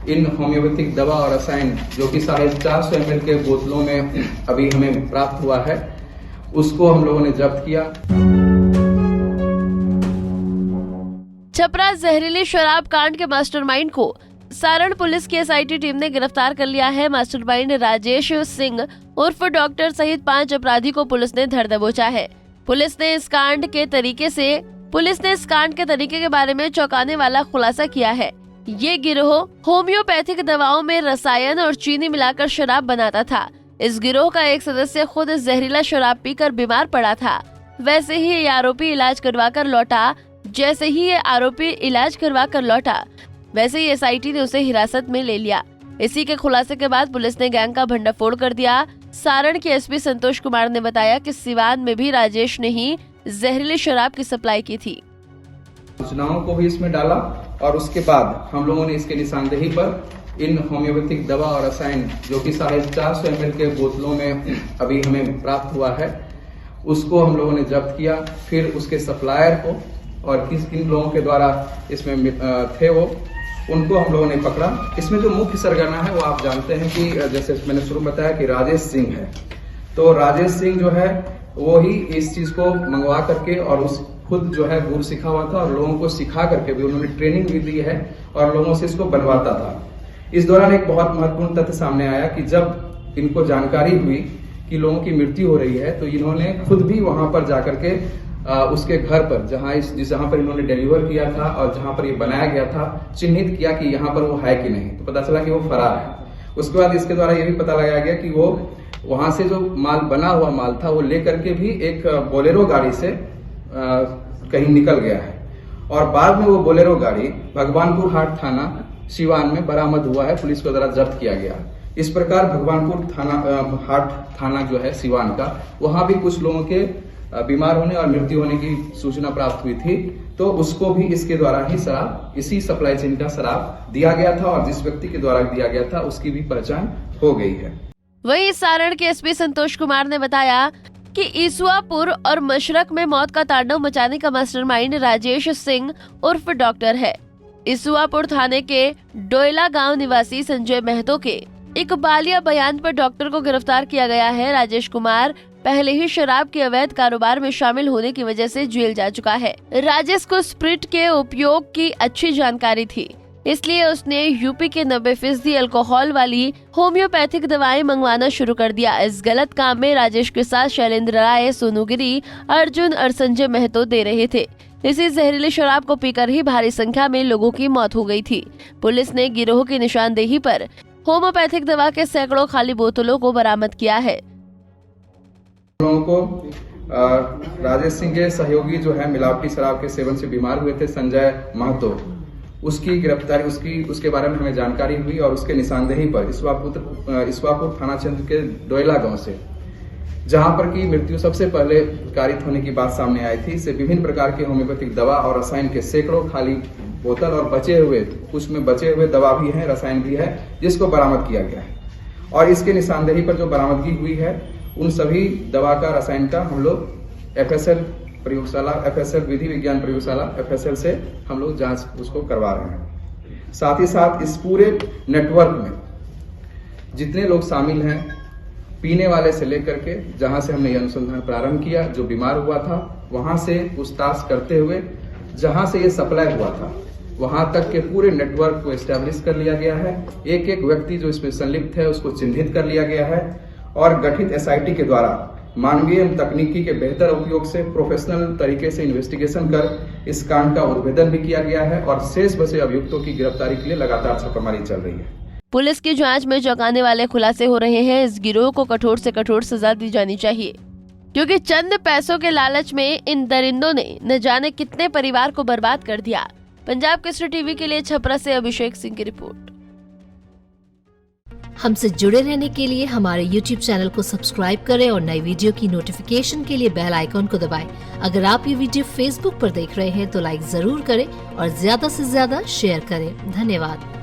इन homeopathic दवा और रसायन जो कि 450 ml के बोतलों में अभी हमें प्राप्त हुआ है, उसको हम लोगों ने जब्त किया। छपरा जहरीली शराब कांड के मास्टरमाइंड को सारण पुलिस की एसआईटी टीम ने गिरफ्तार कर लिया है। मास्टरमाइंड राजेश सिंह उर्फ डॉक्टर सहित 5 अपराधी को पुलिस ने धर दबोचा है। पुलिस ने इस कांड के तरीके के बारे में चौंकाने वाला खुलासा किया है। ये गिरोह होम्योपैथिक दवाओं में रसायन और चीनी मिलाकर शराब बनाता था। इस गिरोह का एक सदस्य खुद जहरीला शराब पीकर बीमार पड़ा था। वैसे ही ये आरोपी इलाज करवा कर लौटा वैसे ही एसआईटी ने उसे हिरासत में ले लिया। इसी के खुलासे के बाद पुलिस ने गैंग का भंडाफोड़ कर दिया। सारण के एसपी संतोष कुमार ने बताया कि सिवान में भी राजेश ने ही जहरीली शराब की सप्लाई की थी। सूचनाओं को भी इसमें डाला और उसके बाद हम लोगों ने इसके निशानदेही पर इन होम्योपैथिक दवा और रसायन जो कि 450 ml के बोतलों में अभी हमें प्राप्त हुआ है, उसको हम लोगों ने जब्त किया। फिर उसके सप्लायर को और किन लोगों के द्वारा इसमें थे उनको हम लोगों ने पकड़ा। इसमें जो मुख्य सरगना है वो आप जानते हैं कि जैसे मैंने शुरू में बताया कि राजेश सिंह है। तो राजेश सिंह जो है वो ही इस चीज को मंगवा करके और उस खुद जो है गुर सीखा हुआ था और लोगों को सिखा करके भी उन्होंने ट्रेनिंग भी दी है और लोगों से इसको बनवाता था। इस दौरान एक बहुत महत्वपूर्ण तथ्य सामने आया कि जब इनको जानकारी हुई कि लोगों की मृत्यु हो रही है तो इन्होंने खुद भी वहां पर जाकर के उसके घर पर जहां पर इन्होंने डिलीवर किया था और जहां पर ये बनाया गया था चिन्हित किया कि यहाँ पर वो है कि नहीं। तो पता चला कि वो फरार है। उसके बाद इसके द्वारा ये भी पता लगाया गया कि वो वहां से जो माल बना हुआ माल था वो लेकर के भी एक बोलेरो गाड़ी से कहीं निकल गया है और बाद में वो बोलेरो गाड़ी भगवानपुर हाट थाना सिवान में बरामद हुआ है, पुलिस के द्वारा जब्त किया गया। इस प्रकार भगवानपुर हाट थाना जो है सिवान का, वहां भी कुछ लोगों के बीमार होने और मृत्यु होने की सूचना प्राप्त हुई थी, तो उसको भी इसके द्वारा ही शराब, इसी सप्लाई चेन का शराब दिया गया था और जिस व्यक्ति के द्वारा दिया गया था उसकी भी पहचान हो गई है। वहीं सारण के एसपी संतोष कुमार ने बताया कि ईसुआपुर और मशरक में मौत का तांडव मचाने का मास्टरमाइंड राजेश सिंह उर्फ डॉक्टर है। ईसुआपुर थाने के डोयला गांव निवासी संजय महतो के इकबालिया बयान पर डॉक्टर को गिरफ्तार किया गया है। राजेश कुमार पहले ही शराब के अवैध कारोबार में शामिल होने की वजह से जेल जा चुका है। राजेश को स्प्रिट के उपयोग की अच्छी जानकारी थी, इसलिए उसने यूपी के 90% अल्कोहल वाली होम्योपैथिक दवाएं मंगवाना शुरू कर दिया। इस गलत काम में राजेश के साथ शैलेंद्र राय, सोनू गिरी, अर्जुन और संजय महतो दे रहे थे। इसी जहरीली शराब को पीकर ही भारी संख्या में लोगों की मौत हो गई थी। पुलिस ने गिरोह की निशानदेही पर होम्योपैथिक दवा के सैकड़ों खाली बोतलों को बरामद किया है। लोगों को राजेश सिंह के सहयोगी जो है मिलावटी शराब के सेवन से बीमार हुए थे, संजय महतो, उसकी गिरफ्तारी उसके बारे में हमें जानकारी हुई और उसके निशानदेही पर ईसुआपुर थाना क्षेत्र के डोयला गांव से, जहां पर की मृत्यु सबसे पहले कारित होने की बात सामने आई थी, से विभिन्न प्रकार के होम्योपैथिक दवा और रसायन के सैकड़ों खाली बोतल और कुछ में बचे हुए दवा भी है, रसायन भी है, जिसको बरामद किया गया है। और इसके निशानदेही पर जो बरामदगी हुई है उन सभी दवा का, रसायन का हम लोग FSL प्रयोगशाला, FSL विधि विज्ञान प्रयोगशाला FSL से हम लोग जांच उसको करवा रहे हैं। साथ ही साथ इस पूरे नेटवर्क में जितने लोग शामिल हैं, पीने वाले से लेकर के, जहां से हमने यह अनुसंधान प्रारंभ किया, जो बीमार हुआ था वहां से पूछताछ करते हुए जहां से ये सप्लाई हुआ था वहां तक के पूरे नेटवर्क को एस्टेब्लिश कर लिया गया है। एक एक व्यक्ति जो इसमें संलिप्त है उसको चिन्हित कर लिया गया है और गठित एसआईटी के द्वारा मानवीय तकनीकी के बेहतर उपयोग से प्रोफेशनल तरीके से इन्वेस्टिगेशन कर इस कांड का उद्भेदन भी किया गया है और शेष बचे अभियुक्तों की गिरफ्तारी के लिए लगातार छापेमारी चल रही है। पुलिस की जांच में चौंकाने वाले खुलासे हो रहे हैं। इस गिरोह को कठोर से कठोर सजा दी जानी चाहिए, क्योंकि चंद पैसों के लालच में इन दरिंदों ने न जाने कितने परिवार को बर्बाद कर दिया। पंजाब केसरी टीवी के लिए छपरा से अभिषेक सिंह की रिपोर्ट। हमसे जुड़े रहने के लिए हमारे YouTube चैनल को सब्सक्राइब करें और नई वीडियो की नोटिफिकेशन के लिए बेल आइकॉन को दबाएं। अगर आप ये वीडियो Facebook पर देख रहे हैं तो लाइक जरूर करें और ज्यादा से ज्यादा शेयर करें। धन्यवाद।